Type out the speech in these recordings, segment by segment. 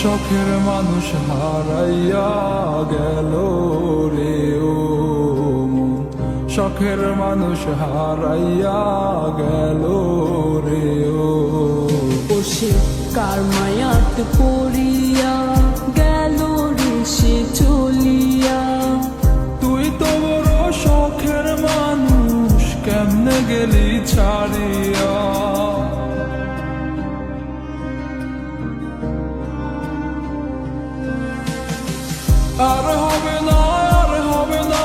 শখের মানুষ হারাইয়া গেল রে ও মন, শখের মানুষ হারাইয়া গেল রে ও। সে কার মায়াত পড়িয়া গেল রে সে চলিয়া। তুই তো বড় শখের মানুষ, কেমনে গেলি ছাড়িয়া। আর হবে না, আর হবে না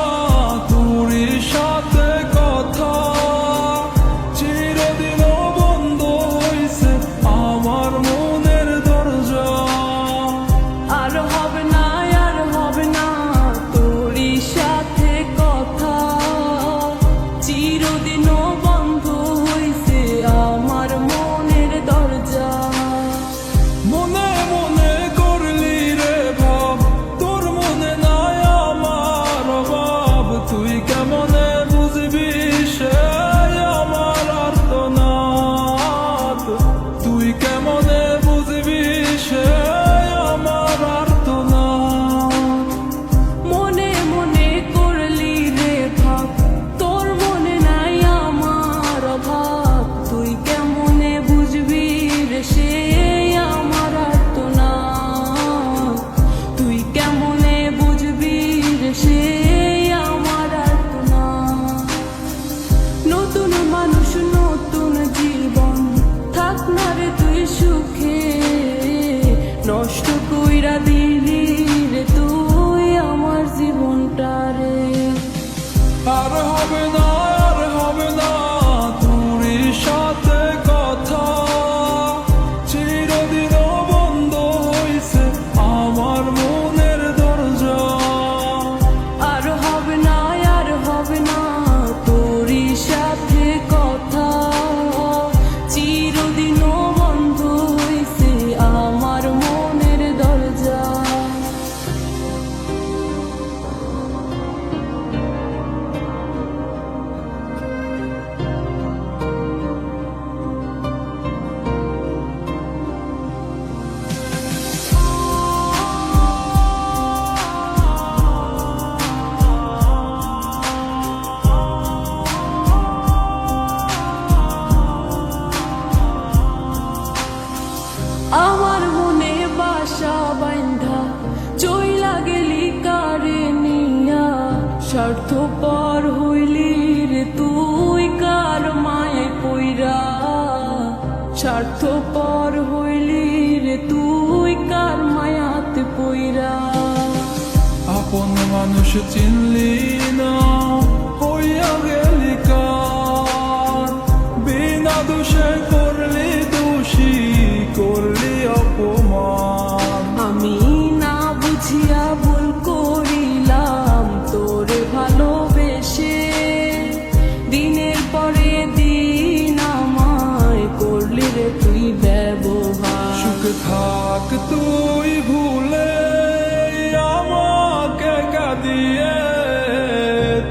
তোরই সাথে কথা, চিরদিন বন্ধ হইছে আমার মনের দরজা। আর হবে না, আর হবে না তোরই সাথে কথা, চিরদিনও বন্ধ হইছে আমার মনের দরজা। মনে মনে করলি রে ভাব, তোর মনে নাই আমার অভাব। তুই কেমনে বুঝবি সে আমার আর্তনাদ, তুই কেমনে বুঝবি সে আমার আর্তনাদ। মনে মনে করলি রে ভাব, তোর মনে নাই আমার অভাব। তুই কেমনে বুঝবি রে সে আমার আর্তনাদ, তুই কেমনে বুঝবি রে সে আমার আর্তনাদ। নতুন মানুষ নতুন জীবন, থাক না রে তুই সুখে, নষ্ট কইরা দিলি রে তুই আমার জীবনটা রে। আর হবে না, আর হবে না তোরই সাথে কথা, চিরদিন বন্ধ হইছে আমার মনের দরজা। আর হবে না, আর হবে না তোরই সাথে কথা, চিরদিনও বন্ধ হইছে আমার মনের দরজা। আমার মনে বাসা বাইন্ধা চইলা গেলি কারে নিয়া, স্বার্থপর হইলি রে তুই কার মায়ে পইরা। স্বার্থপর হইলি রে তুই কার মায়াতে পইরা। আপন মানুষ চিনলি না, হইয়া গেলি কার। বিনা দোষে করলি দোষী, করলি অপমান। আমি না বুঝিয়া ভুল করিলাম তোরে ভালোবেসে, দিনের পরে দিন আমায় করলি রে তুই ব্যবহার। সুখে থাক তুই ভুলে আমাকে কাঁদিয়ে,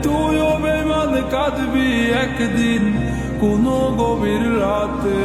তুইও বেমান কাঁদবি একদিন কোনো গভীর রাতে।